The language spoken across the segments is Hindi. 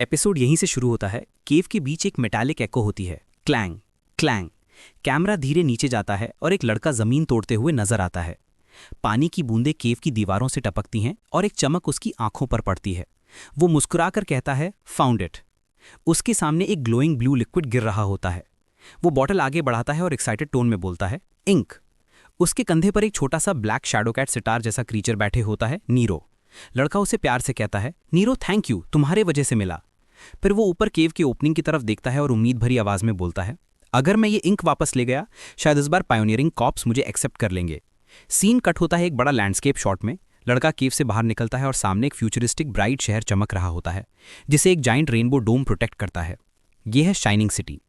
एपिसोड यहीं से शुरू होता है। केव के बीच एक मेटालिक एको होती है, क्लैंग क्लैंग। कैमरा धीरे नीचे जाता है और एक लड़का जमीन तोड़ते हुए नजर आता है। पानी की बूंदें केव की दीवारों से टपकती हैं और एक चमक उसकी आंखों पर पड़ती है। वो मुस्कुराकर कहता है, फाउंड इट। उसके सामने एक ग्लोइंग ब्लू लिक्विड गिर रहा होता है। वो बॉटल आगे बढ़ाता है और एक्साइटेड टोन में बोलता है, इंक। उसके कंधे पर एक छोटा सा ब्लैक शैडो कैट सितार जैसा क्रीचर बैठे होता है, नीरो। लड़का उसे प्यार से कहता है, नीरो थैंक यू, तुम्हारे वजह से मिला। फिर वो ऊपर केव की ओपनिंग की तरफ देखता है और उम्मीद भरी आवाज में बोलता है, अगर मैं ये इंक वापस ले गया, शायद इस बार पायोनियरिंग कॉप्स मुझे एक्सेप्ट कर लेंगे। सीन कट होता है एक बड़ा लैंडस्केप शॉट में। लड़का केव से बाहर निकलता है और सामने एक फ्यूचरिस्टिक ब्राइट शहर चमक रहा होता है, जिसे एक जाइंट रेनबो डोम प्रोटेक्ट करता है। यह है शाइनिंग सिटी।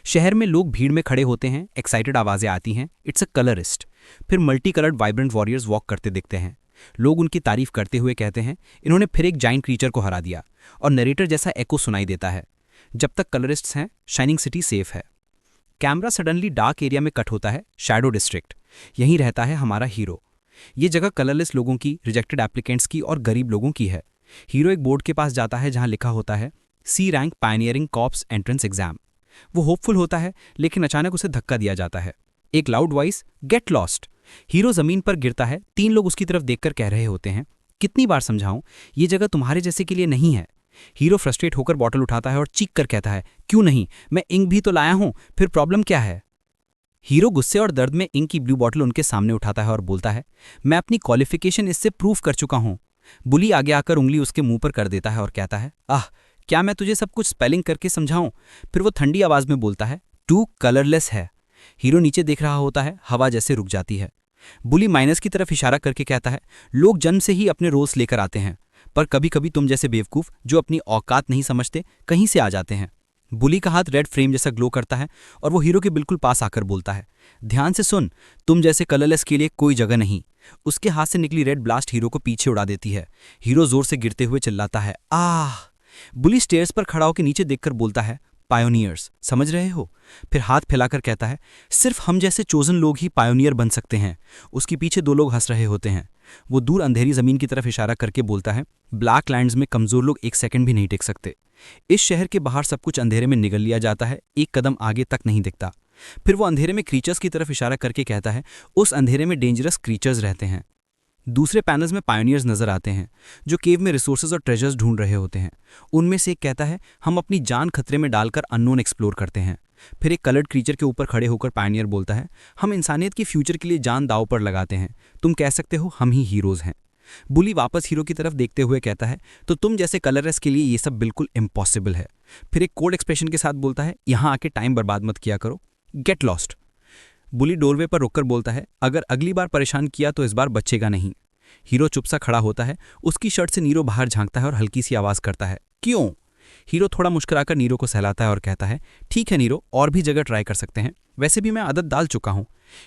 शहर में लोग भीड़ में खड़े होते हैं, एक्साइटेड आवाजें आती हैं, इट्स अ कलरिस्ट। फिर multi coloured vibrant warriors walk करते दिखते हैं। लोग उनकी तारीफ करते हुए कहते हैं, इन्होंने फिर एक जाइंट क्रीचर को हरा दिया। और नरेटर जैसा एको सुनाई देता है, जब तक कलरिस्ट्स हैं, शाइनिंग सिटी सेफ है। कैमरा सडनली डार्क एरिया में कट होता है, शैडो डिस्ट्रिक्ट। यहीं रहता है हमारा हीरो। ये जगह कलरलेस लोगों की, रिजेक्टेड एप्लीकेंट्स की और गरीब लोगों की है। हीरो एक बोर्ड के पास जाता है जहां लिखा होता है, C rank pioneering cops entrance exam. वो होपफुल होता है, लेकिन अचानक उसे धक्का दिया जाता है। एक loud voice, get lost. Hero जमीन पर गिरता है। 3 लोग उसकी तरफ देखकर कह रहे होते हैं, कितनी बार समझाऊं, ये जगह तुम्हारे जैसे के लिए नहीं है। हीरो फ्रस्ट्रेट होकर बॉटल उठाता है और चीख कर कहता है, क्यों नहीं, मैं इंक भी तो लाया हूं, फिर प्रॉब्लम क्या है। हीरो गुस्से और दर्द में इंक की ब्लू बॉटल उनके सामने उठाता है और बोलता है, मैं अपनी क्वालिफिकेशन इससे प्रूव कर चुका हूं। बुली आगे आकर उंगली उसके मुंह पर कर देता है और कहता है, आह, क्या मैं तुझे सब कुछ स्पेलिंग करके समझाऊं। फिर वो ठंडी आवाज में बोलता है, टू कलरलेस है। हीरो नीचे देख रहा होता है, हवा जैसे रुक जाती है। बुली माइनस की तरफ इशारा करके कहता है, लोग जन्म से ही अपने रोल्स लेकर आते हैं, पर कभी कभी तुम जैसे बेवकूफ जो अपनी औकात नहीं समझते, कहीं से आ जाते हैं। बुली का हाथ रेड फ्रेम जैसा ग्लो करता है और वो हीरो के बिल्कुल पास आकर बोलता है, ध्यान से सुन, तुम जैसे कलरलेस के लिए कोई जगह नहीं। उसके हाथ से निकली रेड ब्लास्ट हीरो को पीछे उड़ा देती है। हीरो जोर से गिरते हुए चिल्लाता है, आह। बुली स्टेयर्स पर खड़ा होकर नीचे देखकर बोलता है, पायोनियर्स, समझ रहे हो। फिर हाथ फैलाकर कहता है, सिर्फ हम जैसे चोजन लोग ही पायोनियर बन सकते हैं। उसके पीछे 2 लोग हंस रहे होते हैं। वो दूर अंधेरी जमीन की तरफ इशारा करके बोलता है, ब्लैक लैंड्स में कमजोर लोग 1 सेकंड भी नहीं टिक सकते। इस शहर के बाहर सब कुछ अंधेरे में निगल लिया जाता है, 1 कदम आगे तक नहीं दिखता। फिर वो अंधेरे में क्रीचर्स की तरफ इशारा करके कहता है, उस अंधेरे में डेंजरस क्रीचर्स रहते हैं। दूसरे पैनल्स में पायोनियर्स नजर आते हैं, जो केव में रिसोर्सेज और ट्रेजर्स ढूंढ रहे होते हैं। उनमें से एक कहता है, हम अपनी जान खतरे में डालकर अननोन एक्सप्लोर करते हैं। फिर एक कलर्ड क्रीचर के ऊपर खड़े होकर पायोनियर बोलता है, हम इंसानियत की फ्यूचर के लिए जान दांव पर लगाते हैं। तुम कह सकते हो हम ही हीरोज हैं। बुली वापस हीरो की तरफ देखते हुए कहता है, तो तुम जैसे कलरलेस के लिए ये सब बिल्कुल इम्पॉसिबल है। फिर एक कोल्ड एक्सप्रेशन के साथ बोलता है, यहां आके टाइम बर्बाद मत किया करो, गेट लॉस्ट। बुली डोरवे पर रुककर बोलता है, अगर अगली बार परेशान किया तो इस बार बचेगा नहीं। हीरो चुप सा खड़ा होता है। उसकी शर्ट से नीरो बाहर झांकता है और हल्की सी आवाज करता है, क्यों। हीरो थोड़ा मुस्कुराकर नीरो को सहलाता है और कहता है, ठीक है नीरो, और भी जगह ट्राई कर सकते हैं, वैसे भी मैं आदत डाल चुका हूं।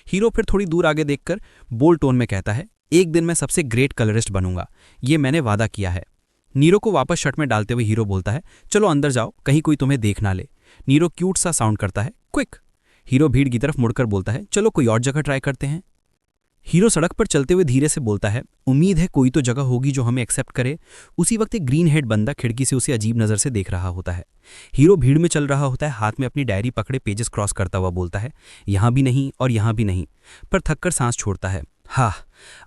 हीरो फिर थोड़ी दूर आगे देखकर बोल्ड टोन में कहता है, एक दिन मैं सबसे ग्रेट कलरिस्ट बनूंगा, ये मैंने वादा किया है। नीरो को वापस शर्ट में डालते हुए हीरो बोलता है, चलो अंदर जाओ, कहीं कोई तुम्हें देख ना ले। नीरो क्यूट सा साउंड करता है, क्विक। हीरो भीड़ की तरफ मुड़कर बोलता है, चलो कोई और जगह ट्राई करते हैं। हीरो सड़क पर चलते हुए धीरे से बोलता है, उम्मीद है कोई तो जगह होगी जो हमें एक्सेप्ट करे। उसी वक्त एक ग्रीन हेड बंदा खिड़की से उसे अजीब नजर से देख रहा होता है। हीरो भीड़ में चल रहा होता है, हाथ में अपनी डायरी पकड़े पेजेस क्रॉस करता हुआ बोलता है, यहां भी नहीं और यहां भी नहीं, पर थककर सांस छोड़ता है, हाँ,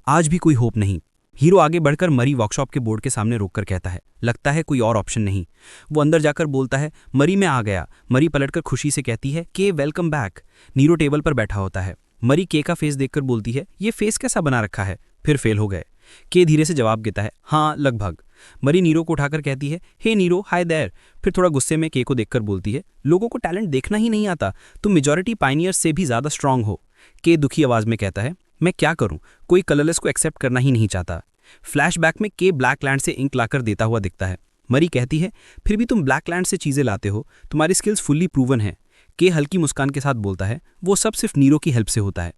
आज भी कोई होप नहीं। हीरो आगे बढ़कर मरी वर्कशॉप के बोर्ड के सामने रोककर कहता है, लगता है कोई और ऑप्शन नहीं। वो अंदर जाकर बोलता है, मरी में आ गया। मरी पलटकर खुशी से कहती है, के वेलकम बैक। नीरो टेबल पर बैठा होता है। मरी के का फेस देखकर बोलती है, ये फेस कैसा बना रखा है, फिर फेल हो गए। के धीरे से जवाब देता है, हाँ लगभग। मरी नीरो को उठाकर कहती है, हे नीरो, हाय देयर। फिर थोड़ा गुस्से में के को देखकर बोलती है, लोगों को टैलेंट देखना ही नहीं आता, तुम मेजॉरिटी पायनियर्स से भी ज्यादा स्ट्रांग हो। के दुखी आवाज में कहता है, मैं क्या करूं, कोई कलरलेस को एक्सेप्ट करना ही नहीं चाहता। फ्लैशबैक में के ब्लैक लैंड से इंक लाकर देता हुआ दिखता है। मरी कहती है, फिर भी तुम ब्लैक लैंड से चीजें लाते हो, तुम्हारी स्किल्स फुल्ली प्रूवन है। के हल्की मुस्कान के साथ बोलता है, वो सब सिर्फ नीरो की हेल्प से होता है।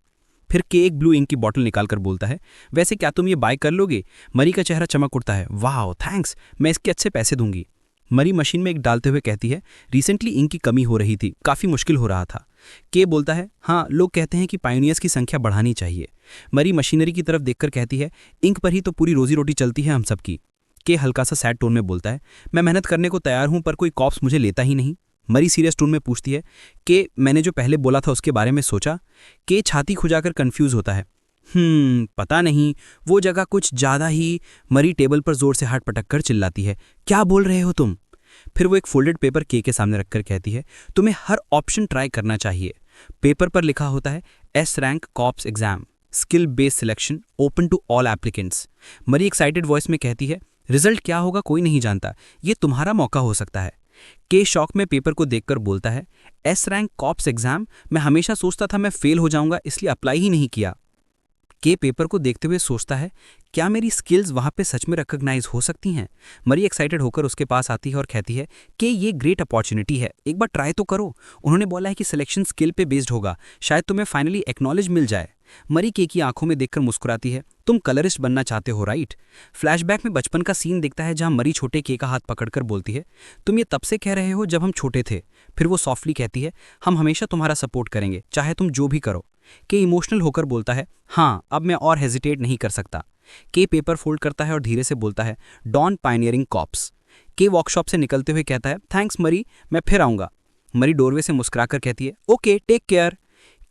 फिर के एक ब्लू इंक की बॉटल निकालकर बोलता है, वैसे क्या तुम ये बाय कर लोगे। मरी का चेहरा चमक उठता है, वाह थैंक्स, मैं इसके अच्छे पैसे दूंगी। मरी मशीन में एक डालते हुए कहती है, रिसेंटली इंक की कमी हो रही थी, काफी मुश्किल हो रहा था। के बोलता है, हाँ लोग कहते हैं कि पायोनियर्स की संख्या बढ़ानी चाहिए। मरी मशीनरी की तरफ देखकर कहती है, इंक पर ही तो पूरी रोजी रोटी चलती है हम सबकी। के हल्का सा सैड टोन में बोलता है, मैं मेहनत करने को तैयार हूं पर कोई कॉप्स मुझे लेता ही नहीं। मरी सीरियस टोन में पूछती है कि मैंने जो पहले बोला था उसके बारे में सोचा। के छाती खुजाकर कंफ्यूज होता है। पता नहीं, वो जगह कुछ ज़्यादा ही। मरी टेबल पर जोर से हाथ पटक कर चिल्लाती है, क्या बोल रहे हो तुम? फिर वो एक फोल्डेड पेपर के सामने रखकर कहती है, तुम्हें हर ऑप्शन ट्राई करना चाहिए। पेपर पर लिखा होता है S rank cops exam, skill based selection, open to all applicants. मरी एक्साइटेड वॉइस में कहती है, रिजल्ट क्या होगा कोई नहीं जानता, ये तुम्हारा मौका हो सकता है। के शॉक में पेपर को देखकर बोलता है, एस रैंक कॉप्स एग्जाम, मैं हमेशा सोचता था मैं फेल हो जाऊंगा इसलिए अप्लाई ही नहीं किया। के पेपर को देखते हुए सोचता है, क्या मेरी स्किल्स वहाँ पे सच में रिकॉग्नाइज हो सकती हैं? मरी एक्साइटेड होकर उसके पास आती है और कहती है कि ये ग्रेट अपॉर्चुनिटी है, एक बार ट्राई तो करो। उन्होंने बोला है कि सिलेक्शन स्किल पे बेस्ड होगा, शायद तुम्हें फाइनली एक्नॉलेज मिल जाए। मरी के की आंखों में देखकर मुस्कुराती है, तुम कलरिस्ट बनना चाहते हो राइट? फ्लैशबैक में बचपन का सीन दिखता है जहां मरी छोटे के का हाथ पकड़कर बोलती है, तुम ये तब से कह रहे हो जब हम छोटे थे। फिर वो सॉफ्टली कहती है, हम हमेशा तुम्हारा सपोर्ट करेंगे चाहे तुम जो भी करो। के इमोशनल होकर बोलता है, हाँ अब मैं और हेजिटेट नहीं कर सकता। के पेपर फोल्ड करता है और धीरे से बोलता है, डॉन पायनियरिंग कॉप्स। के वर्कशॉप से निकलते हुए कहता है, थैंक्स मरी, मैं फिर आऊंगा। मरी डोरवे से मुस्कुराकर कहती है, ओके टेक केयर।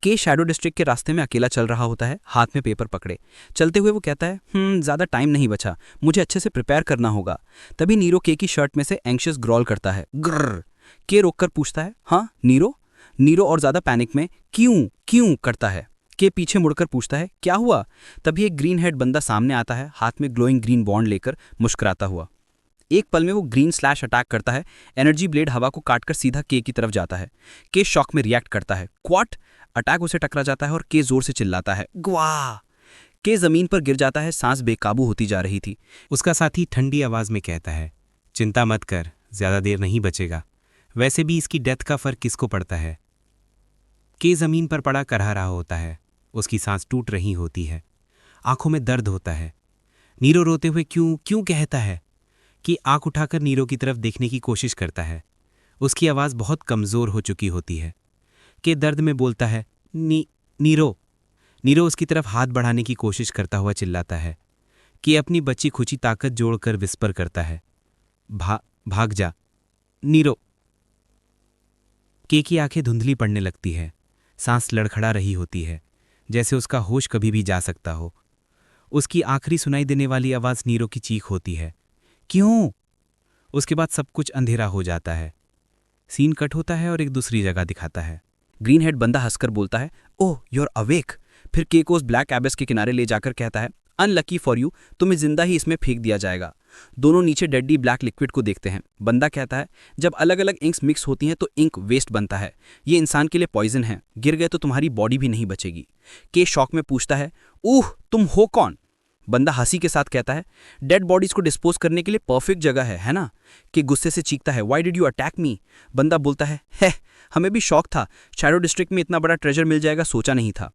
के शैडो डिस्ट्रिक्ट के रास्ते में अकेला चल रहा होता है, हाथ में पेपर पकड़े। चलते हुए वो कहता है, ज़्यादा टाइम नहीं बचा, मुझे अच्छे से प्रिपेयर करना होगा। तभी नीरो के की शर्ट में से एंशियस ग्रॉल करता है, ग्रर। के रोककर पूछता है, हाँ नीरो? नीरो और ज़्यादा पैनिक में, क्यों क्यों करता है। के पीछे मुड़कर पूछता है, क्या हुआ? तभी एक ग्रीन हेड बंदा सामने आता है, हाथ में ग्लोइंग ग्रीन बॉन्ड लेकर मुस्कुराता हुआ। एक पल में वो ग्रीन स्लैश अटैक करता है, एनर्जी ब्लेड हवा को काटकर सीधा के की तरफ जाता है। के शॉक में रिएक्ट करता है, क्वाट। अटैक उसे टकरा जाता है और के जोर से चिल्लाता है, ग्वाह। के जमीन पर गिर जाता है, सांस बेकाबू होती जा रही थी। उसका साथी ठंडी आवाज में कहता है, चिंता मत कर, ज्यादा देर नहीं बचेगा, वैसे भी इसकी डेथ का फर्क किसको पड़ता है। के जमीन पर पड़ा करहा रहा होता है, उसकी सांस टूट रही होती है, आंखों में दर्द होता है। नीरो रोते हुए क्यों क्यों कहता है कि आंख उठाकर नीरो की तरफ देखने की कोशिश करता है। उसकी आवाज़ बहुत कमज़ोर हो चुकी होती है। के दर्द में बोलता है, नीरो। नीरो उसकी तरफ हाथ बढ़ाने की कोशिश करता हुआ चिल्लाता है कि अपनी बची खुची ताकत जोड़कर विस्पर करता है, भाग जा नीरो। के की आंखें धुंधली पड़ने लगती है, सांस लड़खड़ा रही होती है, जैसे उसका होश कभी भी जा सकता हो। उसकी आखिरी सुनाई देने वाली आवाज़ नीरो की चीख होती है, क्यों? उसके बाद सब कुछ अंधेरा हो जाता है। सीन कट होता है और एक दूसरी जगह दिखाता है। ग्रीन हेड बंदा हंसकर बोलता है, ओह यू आर अवेक। फिर के को उस ब्लैक एबेस के किनारे ले जाकर कहता है, अनलकी फॉर यू, तुम्हें जिंदा ही इसमें फेंक दिया जाएगा। दोनों नीचे डेडी ब्लैक लिक्विड को देखते हैं। बंदा कहता है, जब अलग अलग इंक्स मिक्स होती हैं तो इंक वेस्ट बनता है, ये इंसान के लिए पॉइजन है, गिर गए तो तुम्हारी बॉडी भी नहीं बचेगी। के शॉक में पूछता है, ऊह तुम हो कौन? बंदा हंसी के साथ कहता है, डेड बॉडीज को डिस्पोज करने के लिए परफेक्ट जगह है ना? कि गुस्से से चीखता है, व्हाई डिड यू अटैक मी? बंदा बोलता है, हमें भी शौक था, शैडो डिस्ट्रिक्ट में इतना बड़ा ट्रेजर मिल जाएगा सोचा नहीं था।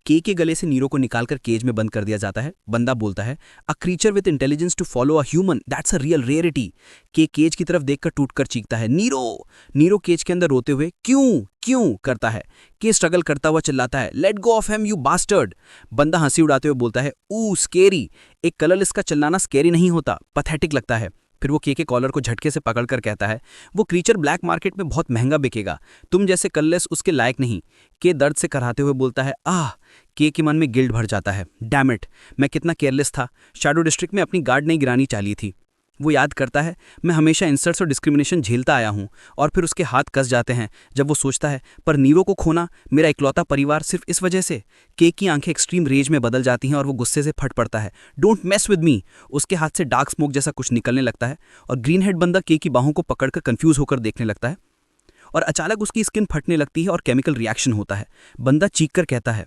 के गले से नीरो को निकालकर केज में बंद कर दिया जाता है। बंदा बोलता है, a creature with intelligence to follow a human, that's a real rarity. K cage की तरफ देखकर टूटकर चीखता है, नीरो। नीरो केज के अंदर रोते हुए क्यों क्यों करता है। के स्ट्रगल करता हुआ चिल्लाता है, let go of him you bastard. बंदा हंसी उड़ाते हुए बोलता है, ऊ स्केरी। एक कलरलेस का चिल्लाना स्केरी नहीं होता, पैथेटिक लगता है। फिर वो के कॉलर को झटके से पकड़कर कहता है, वो क्रीचर ब्लैक मार्केट में बहुत महंगा बिकेगा, तुम जैसे कलरलेस उसके लायक नहीं। के दर्द से कराते हुए बोलता है, आह। के मन में गिल्ट भर जाता है, डैम इट, मैं कितना केयरलेस था, शैडो डिस्ट्रिक्ट में अपनी गार्ड नहीं गिरानी चाहिए थी। वो याद करता है, मैं हमेशा इंसल्ट्स और डिस्क्रिमिनेशन झेलता आया हूँ। और फिर उसके हाथ कस जाते हैं जब वो सोचता है, पर नीरो को खोना, मेरा इकलौता परिवार, सिर्फ इस वजह से। के की आंखें एक्सट्रीम रेज में बदल जाती हैं और वो गुस्से से फट पड़ता है, डोंट मेस विद मी। उसके हाथ से डार्क स्मोक जैसा कुछ निकलने लगता है और ग्रीन हेड बंदा के की बाहों को पकड़कर कंफ्यूज होकर देखने लगता है और अचानक उसकी स्किन फटने लगती है और केमिकल रिएक्शन होता है। बंदा चीख कर कहता है,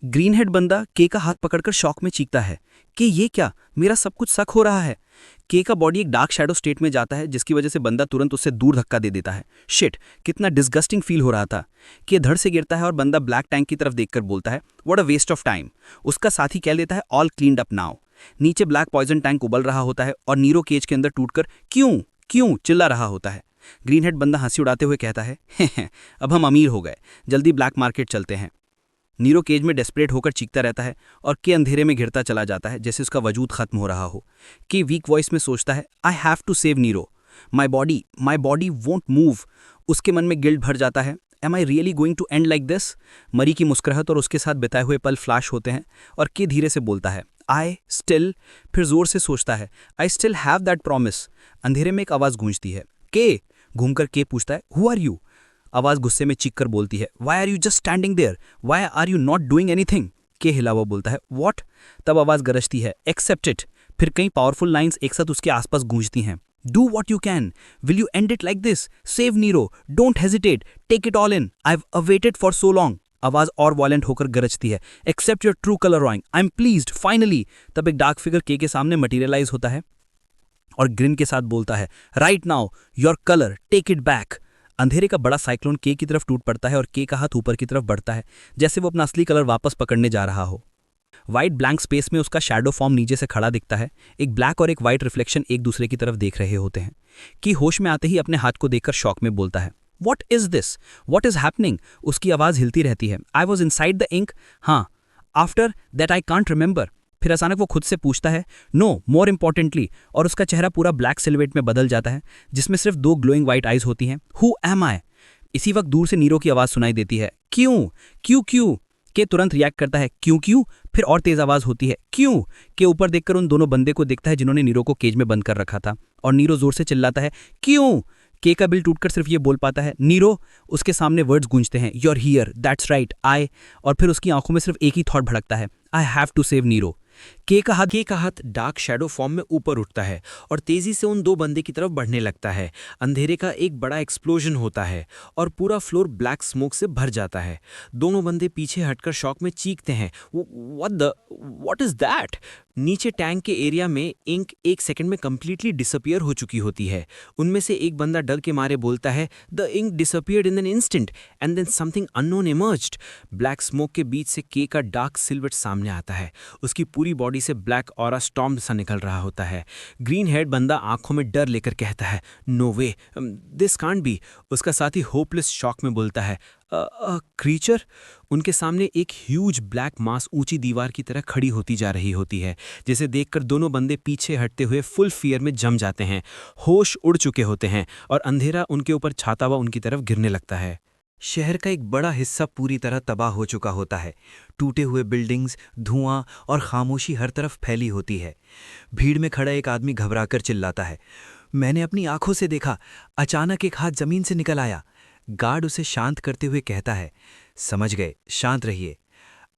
ग्रीन हेड बंदा के का हाथ पकड़कर शॉक में चीखता है कि ये क्या, मेरा सब कुछ शक हो रहा है। के का बॉडी एक डार्क शैडो स्टेट में जाता है जिसकी वजह से बंदा तुरंत उससे दूर धक्का दे देता है। शिट, कितना डिस्गस्टिंग फील हो रहा था। के धड़ से गिरता है और बंदा ब्लैक टैंक की तरफ देखकर बोलता है, what a waste of time. उसका साथी कह देता है, ऑल क्लीन्ड अप नाउ। नीचे ब्लैक पॉइजन टैंक उबल रहा होता है और नीरो केज के अंदर टूटकर क्यों क्यों चिल्ला रहा होता है। ग्रीन हेड बंदा हंसी उड़ाते हुए कहता है, अब हम अमीर हो गए, जल्दी ब्लैक मार्केट चलते हैं। नीरो केज में डेस्परेट होकर चीखता रहता है और के अंधेरे में घिरता चला जाता है जैसे उसका वजूद खत्म हो रहा हो। के वीक वॉइस में सोचता है I have to save Nero, my body won't move. उसके मन में गिल्ट भर जाता है। Am I really going to end like this? मरी की मुस्कुराहट और उसके साथ बिताए हुए पल फ्लैश होते हैं और के धीरे से बोलता है आई स्टिल, फिर जोर से सोचता है I still have that promise. अंधेरे में एक आवाज़ गूंजती है, के। घूमकर के पूछता है हु आर यू? आवाज़ गुस्से में चीख कर बोलती है why are you just standing there, why are you not doing anything? K हिला हुआ बोलता है व्हाट? तब आवाज़ गरजती है एक्सेप्ट इट। फिर कई पावरफुल लाइंस एक साथ उसके आसपास गूंजती हैं। Do what you can, will you end it like this, save Nero, don't hesitate, take it all in, I have awaited for so long. आवाज़ और वॉलेंट होकर गरजती है accept your true colour drawing, I am pleased finally. तब एक डार्क फिगर के सामने मटीरियलाइज होता है और ग्रिन के साथ बोलता है right now your colour, take it back. अंधेरे का बड़ा साइक्लोन के की तरफ टूट पड़ता है और के का हाथ ऊपर की तरफ बढ़ता है जैसे वो अपना असली कलर वापस पकड़ने जा रहा हो। वाइट ब्लैंक स्पेस में उसका शैडो फॉर्म नीचे से खड़ा दिखता है। एक ब्लैक और एक वाइट रिफ्लेक्शन एक दूसरे की तरफ देख रहे होते हैं। कि होश में आते ही अपने हाथ को देखकर शॉक में बोलता है what is this, what is happening? उसकी आवाज़ हिलती रहती है I was inside the ink, हाँ, after that I can't remember. फिर अचानक वो खुद से पूछता है नो, मोर इंपॉर्टेंटली, और उसका चेहरा पूरा ब्लैक सिल्हूएट में बदल जाता है जिसमें सिर्फ 2 ग्लोइंग वाइट आइज होती हैं। हु एम आई? इसी वक्त दूर से नीरो की आवाज़ सुनाई देती है क्यों क्यों क्यों? के तुरंत रिएक्ट करता है क्यों क्यों? फिर और तेज आवाज़ होती है क्यों? के ऊपर देखकर उन दोनों बंदे को देखता है जिन्होंने नीरो को केज में बंद कर रखा था और नीरो जोर से चिल्लाता है क्यों? के का बिल टूटकर सिर्फ ये बोल पाता है नीरो। उसके सामने वर्ड्स गूंजते हैं योर हियर, दैट्स राइट, आई, और फिर उसकी आंखों में सिर्फ एक ही थॉट भड़कता है I have to save Nero. K का हाथ डार्क शैडो फॉर्म में ऊपर उठता है और तेजी से उन 2 बंदे की तरफ बढ़ने लगता है। अंधेरे का एक बड़ा एक्सप्लोजन होता है और पूरा फ्लोर ब्लैक स्मोक से भर जाता है। दोनों बंदे पीछे हटकर शॉक में चीखते हैं व्हाट इज दैट? नीचे टैंक के एरिया में इंक 1 सेकंड में कंप्लीटली डिसअपियर हो चुकी होती है। उनमें से एक बंदा डर के मारे बोलता है the ink disappeared in an instant and then something unknown emerged. Black smoke के बीच से के का डार्क सिल्हूएट सामने आता है। उसकी पूरी बॉडी से ब्लैक ऑरा स्टॉर्म सा निकल रहा होता है। ग्रीन हेड बंदा आंखों में डर लेकर कहता है no way, this can't be. उसका साथी होपलेस शॉक में बोलता है क्रीचर? उनके सामने एक ह्यूज ब्लैक मास ऊंची दीवार की तरह खड़ी होती जा रही होती है जिसे देखकर दोनों बंदे पीछे हटते हुए फुल फियर में जम जाते हैं। होश उड़ चुके होते हैं और अंधेरा उनके ऊपर छाता हुआ उनकी तरफ गिरने लगता है। शहर का एक बड़ा हिस्सा पूरी तरह तबाह हो चुका होता है। टूटे हुए बिल्डिंग्स, धुआं और खामोशी हर तरफ फैली होती है। भीड़ में खड़ा एक आदमी घबराकर चिल्लाता है मैंने अपनी आंखों से देखा, अचानक एक हाथ जमीन से निकल आया। गार्ड उसे शांत करते हुए कहता है समझ गए, शांत रहिए।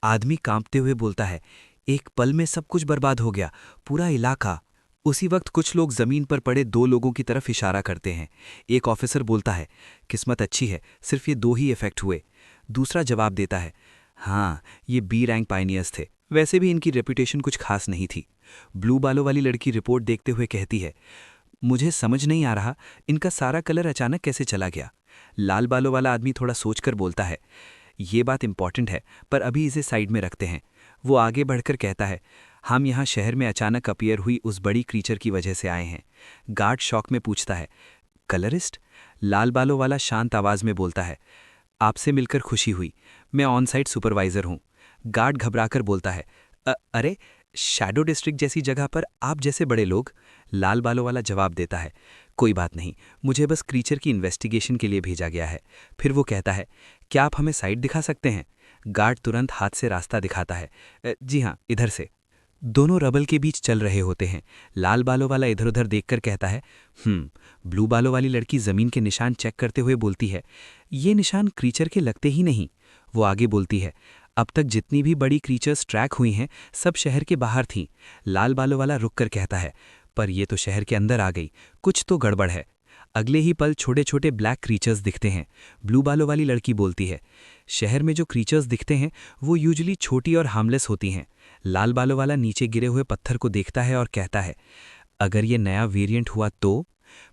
आदमी कांपते हुए बोलता है एक पल में सब कुछ बर्बाद हो गया, पूरा इलाका। उसी वक्त कुछ लोग जमीन पर पड़े 2 लोगों की तरफ इशारा करते हैं। एक ऑफिसर बोलता है किस्मत अच्छी है, सिर्फ ये 2 ही इफेक्ट हुए। दूसरा जवाब देता है हाँ, ये बी रैंक पायनियर्स थे, वैसे भी इनकी रेपुटेशन कुछ खास नहीं थी। ब्लू बालों वाली लड़की रिपोर्ट देखते हुए कहती है मुझे समझ नहीं आ रहा इनका सारा कलर अचानक कैसे चला गया। लाल बालों वाला आदमी थोड़ा सोचकर बोलता है ये बात इंपॉर्टेंट है पर अभी इसे साइड में रखते हैं। वो आगे बढ़कर कहता है हम यहाँ शहर में अचानक अपीयर हुई उस बड़ी क्रीचर की वजह से आए हैं। गार्ड शॉक में पूछता है कलरिस्ट? लाल बालों वाला शांत आवाज़ में बोलता है आपसे मिलकर खुशी हुई, मैं ऑन साइट सुपरवाइज़र हूँ। गार्ड घबराकर बोलता है अरे, शैडो डिस्ट्रिक्ट जैसी जगह पर आप जैसे बड़े लोग? लाल बालों वाला जवाब देता है कोई बात नहीं, मुझे बस क्रीचर की इन्वेस्टिगेशन के लिए भेजा गया है। फिर वो कहता है क्या आप हमें साइट दिखा सकते हैं? गार्ड तुरंत हाथ से रास्ता दिखाता है जी हाँ, इधर से। दोनों रबल के बीच चल रहे होते हैं। लाल बालों वाला इधर उधर देखकर कहता है ब्लू बालों वाली लड़की ज़मीन के निशान चेक करते हुए बोलती है ये निशान क्रीचर के लगते ही नहीं। वो आगे बोलती है अब तक जितनी भी बड़ी क्रीचर्स ट्रैक हुई हैं सब शहर के बाहर थीं। लाल बालों वाला रुक कर कहता है पर ये तो शहर के अंदर आ गई, कुछ तो गड़बड़ है। अगले ही पल छोटे छोटे ब्लैक क्रीचर्स दिखते हैं। ब्लू बालों वाली लड़की बोलती है शहर में जो क्रीचर्स दिखते हैं वो यूजुअली छोटी और हार्मलेस होती हैं। लाल बालों वाला नीचे गिरे हुए पत्थर को देखता है और कहता है अगर ये नया वेरिएंट हुआ तो?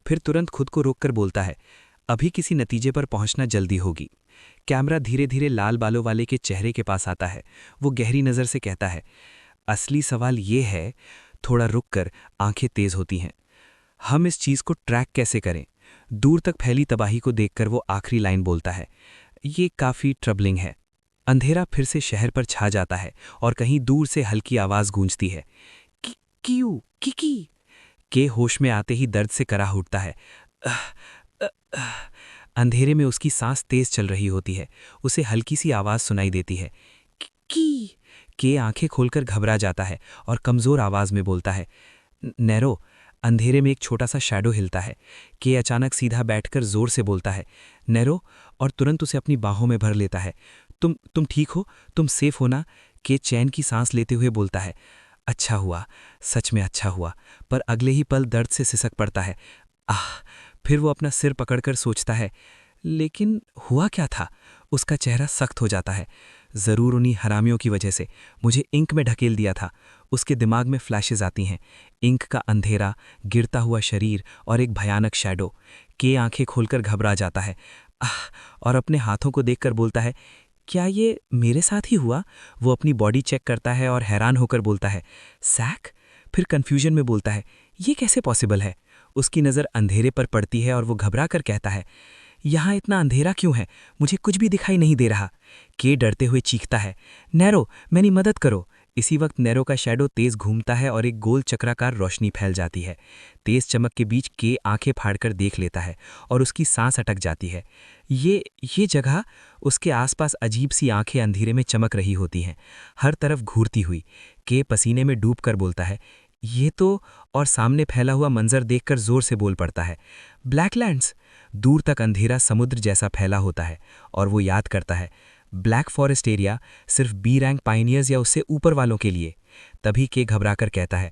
फिर तुरंत खुद को रोककर बोलता है अभी किसी नतीजे पर पहुंचना जल्दी होगी। कैमरा धीरे धीरे लाल बालों वाले के चेहरे के पास आता है। वो गहरी नज़र से कहता है असली सवाल ये है। थोड़ा रुककर आंखें तेज होती हैं। हम इस चीज़ को ट्रैक कैसे करें? दूर तक फैली तबाही को देखकर वो आखिरी लाइन बोलता है ये काफ़ी ट्रबलिंग है। अंधेरा फिर से शहर पर छा जाता है और कहीं दूर से हल्की आवाज गूंजती है। Q Kiki. के होश में आते ही दर्द से कराह उठता है। अह, अह, अह। अंधेरे में उसकी सांस तेज चल रही होती है। उसे हल्की सी आवाज सुनाई देती है, की। के आंखें खोलकर घबरा जाता है और कमजोर आवाज में बोलता है, नैरो। अंधेरे में एक छोटा सा शैडो हिलता है। के अचानक सीधा बैठकर जोर से बोलता है, नैरो, और तुरंत उसे अपनी बाहों में भर लेता है। तुम ठीक हो? तुम सेफ हो ना? के चैन की सांस लेते हुए बोलता है। अच्छा हुआ, सच में अच्छा हुआ। पर अगले ही पल दर्द से सिसक पड़ता है। आह। फिर वो अपना सिर पकड़कर सोचता है, लेकिन हुआ क्या था? उसका चेहरा सख्त हो जाता है। जरूर उन्हीं हरामियों की वजह से मुझे इंक में ढकेल दिया था। उसके दिमाग में फ्लैशेस आती हैं, इंक का अंधेरा, गिरता हुआ शरीर और एक भयानक शैडो। के आंखें खोलकर घबरा जाता है। आह। और अपने हाथों को देखकर बोलता है, क्या ये मेरे साथ ही हुआ? वो अपनी बॉडी चेक करता है और हैरान होकर बोलता है, सैक। फिर कंफ्यूजन में बोलता है, ये कैसे पॉसिबल है? उसकी नज़र अंधेरे पर पड़ती है और वो घबरा कर कहता है, यहाँ इतना अंधेरा क्यों है? मुझे कुछ भी दिखाई नहीं दे रहा। के डरते हुए चीखता है, नैरो, मेरी मदद करो। इसी वक्त नैरो का शैडो तेज घूमता है और एक गोल चक्राकार रोशनी फैल जाती है। तेज चमक के बीच के आंखें फाड़कर देख लेता है और उसकी सांस अटक जाती है। ये जगह। उसके आसपास अजीब सी आंखें अंधेरे में चमक रही होती हैं, हर तरफ घूरती हुई। के पसीने में डूबकर बोलता है, ये तो। और सामने फैला हुआ मंजर देखकर जोर से बोल पड़ता है, ब्लैकलैंड्स। दूर तक अंधेरा समुद्र जैसा फैला होता है और वो याद करता है, ब्लैक फॉरेस्ट एरिया सिर्फ बी रैंक पाइनियर्स या उससे ऊपर वालों के लिए। तभी के घबराकर कहता है,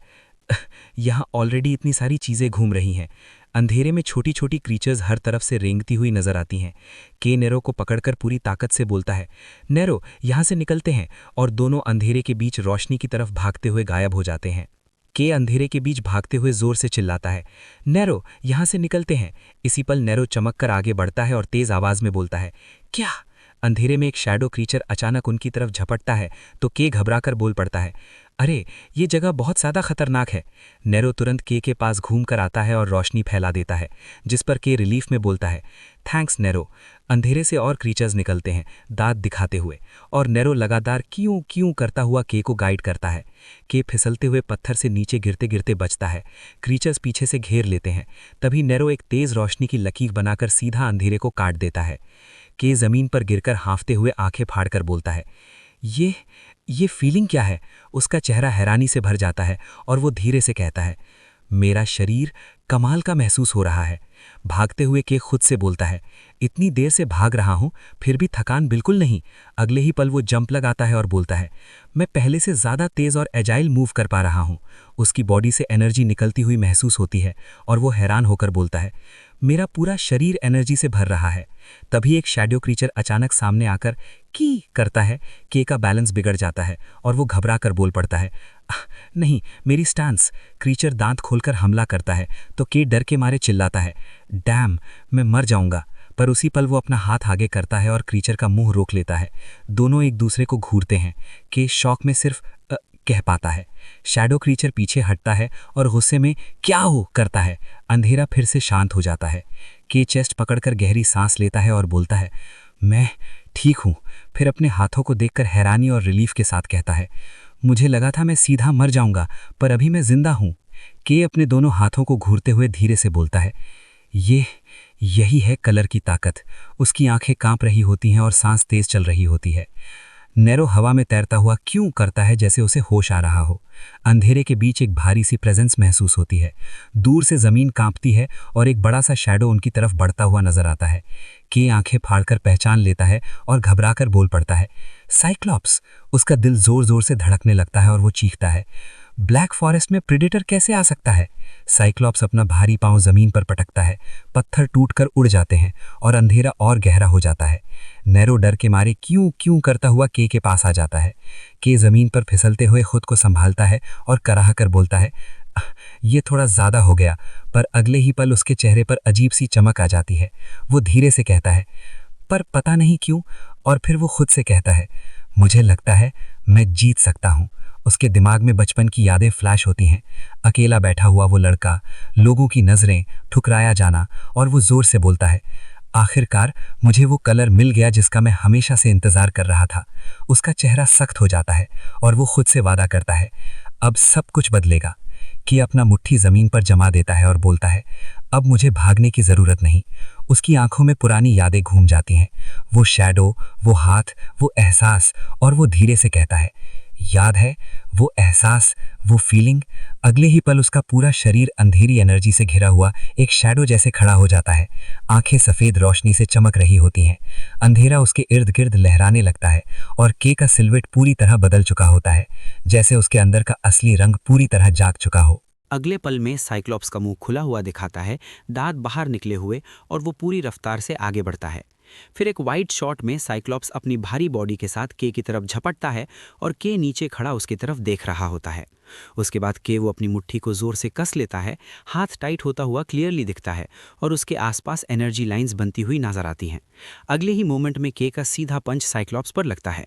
यहाँ ऑलरेडी इतनी सारी चीज़ें घूम रही हैं। अंधेरे में छोटी छोटी क्रीचर्स हर तरफ से रेंगती हुई नजर आती हैं। के नैरो को पकड़कर पूरी ताकत से बोलता है, नैरो, यहाँ से निकलते हैं। और दोनों अंधेरे के बीच रोशनी की तरफ भागते हुए गायब हो जाते हैं। के अंधेरे के बीच भागते हुए जोर से चिल्लाता है, नैरो, यहाँ से निकलते हैं। इसी पल नैरो चमक कर आगे बढ़ता है और तेज आवाज में बोलता है, क्या? अंधेरे में एक शैडो क्रीचर अचानक उनकी तरफ झपटता है तो के घबराकर बोल पड़ता है, अरे, ये जगह बहुत ज़्यादा खतरनाक है। नैरो तुरंत के पास घूम कर आता है और रोशनी फैला देता है, जिस पर के रिलीफ में बोलता है, थैंक्स नैरो। अंधेरे से और क्रीचर्स निकलते हैं, दांत दिखाते हुए, और नैरो लगातार क्यों क्यों करता हुआ के को गाइड करता है। के फिसलते हुए पत्थर से नीचे गिरते गिरते बचता है। क्रीचर्स पीछे से घेर लेते हैं। तभी नैरो एक तेज रोशनी की लकीर बनाकर सीधा अंधेरे को काट देता है। के जमीन पर गिरकर हाँफते हुए आंखें फाड़कर बोलता है, ये फीलिंग क्या है? उसका चेहरा हैरानी से भर जाता है और वो धीरे से कहता है, मेरा शरीर कमाल का महसूस हो रहा है। भागते हुए के खुद से बोलता है, इतनी देर से भाग रहा हूं फिर भी थकान बिल्कुल नहीं। अगले ही पल वो जंप लगाता है और बोलता है, मैं पहले से ज़्यादा तेज़ और एजाइल मूव कर पा रहा हूं। उसकी बॉडी से एनर्जी निकलती हुई महसूस होती है और वो हैरान होकर बोलता है, मेरा पूरा शरीर एनर्जी से भर रहा है। तभी एक शैडो क्रीचर अचानक सामने आकर की करता है। के का बैलेंस बिगड़ जाता है और वो घबरा कर बोल पड़ता है, नहीं, मेरी स्टांस। क्रीचर दांत खोलकर हमला करता है तो के डर के मारे चिल्लाता है, डैम, मैं मर जाऊंगा। पर उसी पल वो अपना हाथ आगे करता है और क्रीचर का मुंह रोक लेता है। दोनों एक दूसरे को घूरते हैं। के शॉक में सिर्फ कह पाता है। शैडो क्रीचर पीछे हटता है और गुस्से में क्या हो करता है। अंधेरा फिर से शांत हो जाता है। के चेस्ट पकड़कर गहरी सांस लेता है और बोलता है, मैं ठीक हूँ। फिर अपने हाथों को देखकर हैरानी और रिलीफ के साथ कहता है, मुझे लगा था मैं सीधा मर जाऊंगा, पर अभी मैं जिंदा हूँ। के अपने दोनों हाथों को घूरते हुए धीरे से बोलता है, यही है कलर की ताकत। उसकी आंखें कांप रही होती हैं और सांस तेज चल रही होती है। नैरो हवा में तैरता हुआ क्यों करता है जैसे उसे होश आ रहा हो। अंधेरे के बीच एक भारी सी प्रेजेंस महसूस होती है। दूर से जमीन कांपती है और एक बड़ा सा शैडो उनकी तरफ बढ़ता हुआ नजर आता है। के आंखें फाड़कर पहचान लेता है और घबराकर बोल पड़ता है, साइक्लॉप्स। उसका दिल जोर जोर से धड़कने लगता है और वो चीखता है, ब्लैक फॉरेस्ट में प्रेडेटर कैसे आ सकता है? साइक्लॉप्स अपना भारी पांव जमीन पर पटकता है। पत्थर टूटकर उड़ जाते हैं और अंधेरा और गहरा हो जाता है। नैरो डर के मारे क्यों क्यों करता हुआ के पास आ जाता है। के जमीन पर फिसलते हुए खुद को संभालता है और कराह कर बोलता है, ये थोड़ा ज्यादा हो गया। पर अगले ही पल उसके चेहरे पर अजीब सी चमक आ जाती है। वो धीरे से कहता है, पर पता नहीं क्यों। और फिर वो खुद से कहता है, मुझे लगता है मैं जीत सकता हूँ। उसके दिमाग में बचपन की यादें फ्लैश होती हैं। अकेला बैठा हुआ वो लड़का, लोगों की नज़रें, ठुकराया जाना, और वो जोर से बोलता है, आखिरकार मुझे वो कलर मिल गया जिसका मैं हमेशा से इंतजार कर रहा था। उसका चेहरा सख्त हो जाता है और वो खुद से वादा करता है, अब सब कुछ बदलेगा। कि अपना मुट्ठी जमीन पर जमा देता है और बोलता है, अब मुझे भागने की जरूरत नहीं। उसकी आंखों में पुरानी यादें घूम जाती हैं, वो शैडो, वो हाथ, वो एहसास, और वो धीरे से कहता है, याद है वो एहसास, वो फीलिंग। अगले ही पल उसका पूरा शरीर अंधेरी एनर्जी से घिरा हुआ एक शैडो जैसे खड़ा हो जाता है। आंखें सफेद रोशनी से चमक रही होती हैं, अंधेरा उसके इर्द गिर्द लहराने लगता है और के का सिलवेट पूरी तरह बदल चुका होता है, जैसे उसके अंदर का असली रंग पूरी तरह जाग चुका हो। अगले पल में साइक्लॉप्स का मुंह खुला हुआ दिखाता है, दांत बाहर निकले हुए, और वो पूरी रफ्तार से आगे बढ़ता है। फिर एक वाइड शॉट में साइक्लॉप्स अपनी भारी बॉडी के साथ के की तरफ झपटता है और के नीचे खड़ा उसकी तरफ देख रहा होता है। उसके बाद के वो अपनी मुट्ठी को जोर से कस लेता है, हाथ टाइट होता हुआ क्लियरली दिखता है और उसके आसपास एनर्जी लाइंस बनती हुई नजर आती हैं। अगले ही मोमेंट में के का सीधा पंच साइक्लॉप्स पर लगता है।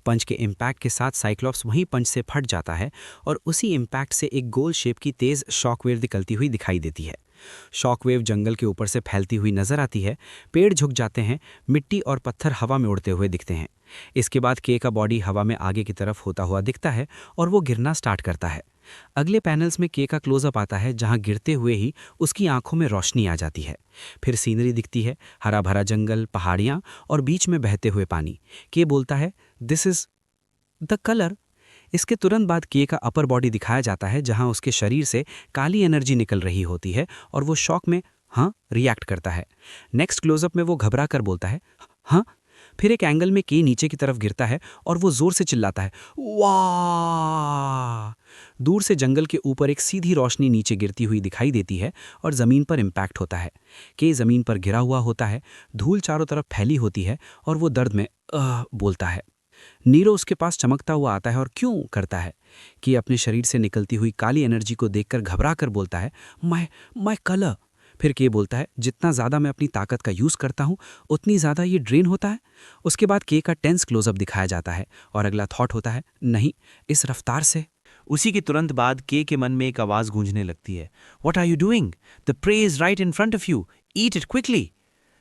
पंच के इम्पैक्ट के साथ साइक्लॉप्स वहीं पंच से फट जाता है और उसी इम्पैक्ट से एक गोल शेप की तेज शॉकवेव निकलती हुई दिखाई देती है। शॉकवेव जंगल के ऊपर से फैलती हुई नजर आती है, पेड़ झुक जाते हैं, मिट्टी और पत्थर हवा में उड़ते हुए दिखते हैं। इसके बाद के का बॉडी हवा में आगे की तरफ होता हुआ दिखता है और वो गिरना स्टार्ट करता है। अगले पैनल्स में के का क्लोजअप आता है, जहां गिरते हुए ही उसकी आंखों में रोशनी आ जाती है। फिर सीनरी दिखती है, हरा भरा जंगल, पहाड़ियां और बीच में बहते हुए पानी। के बोलता है, दिस इज द कलर। इसके तुरंत बाद के का अपर बॉडी दिखाया जाता है, जहां उसके शरीर से काली एनर्जी निकल रही होती है और वो शॉक में हाँ रिएक्ट करता है। नेक्स्ट क्लोजअप में वो घबरा कर बोलता है, हाँ। फिर एक एंगल में के नीचे की तरफ गिरता है और वो जोर से चिल्लाता है, वाह। दूर से जंगल के ऊपर एक सीधी रोशनी नीचे गिरती हुई दिखाई देती है और जमीन पर इम्पैक्ट होता है। के जमीन पर गिरा हुआ होता है, धूल चारों तरफ फैली होती है और वो दर्द में बोलता है। नीरो उसके पास चमकता हुआ आता है और क्यों करता है कि अपने शरीर से निकलती हुई काली एनर्जी को देखकर घबरा कर बोलता है, मैं कलर। फिर के बोलता है, जितना ज़्यादा मैं अपनी ताकत का यूज़ करता हूँ उतनी ज़्यादा ये ड्रेन होता है। उसके बाद के का टेंस क्लोजअप दिखाया जाता है और अगला थॉट होता है, नहीं, इस रफ्तार से। उसी के तुरंत बाद के मन में एक आवाज़ गूंजने लगती है, what are you doing? The prey is right in front of you, eat it quickly,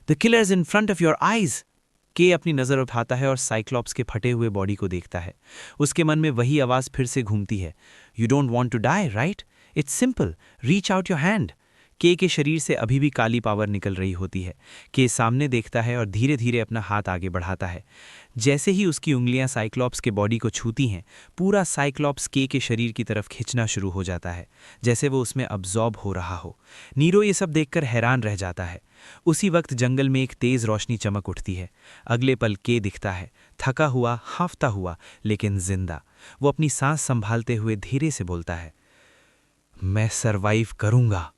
the killer is in front of your eyes. K अपनी नज़र उठाता है और साइक्लॉप्स के फटे हुए बॉडी को देखता है। उसके मन में वही आवाज़ फिर से घूमती है, you don't want to die right? It's simple, reach out your hand. K शरीर से अभी भी काली पावर निकल रही होती है। के सामने देखता है और धीरे धीरे अपना हाथ आगे बढ़ाता है। जैसे ही उसकी उंगलियां साइक्लॉप्स के बॉडी को छूती हैं, पूरा साइक्लॉप्स के शरीर की तरफ खींचना शुरू हो जाता है, जैसे वो उसमें अब्जॉर्ब हो रहा हो। नीरो ये सब देखकर हैरान रह जाता है। उसी वक्त जंगल में एक तेज रोशनी चमक उठती है। अगले पल के दिखता है, थका हुआ, हांफता हुआ, लेकिन जिंदा। वो अपनी सांस संभालते हुए धीरे से बोलता है, मैं सरवाइव करूंगा।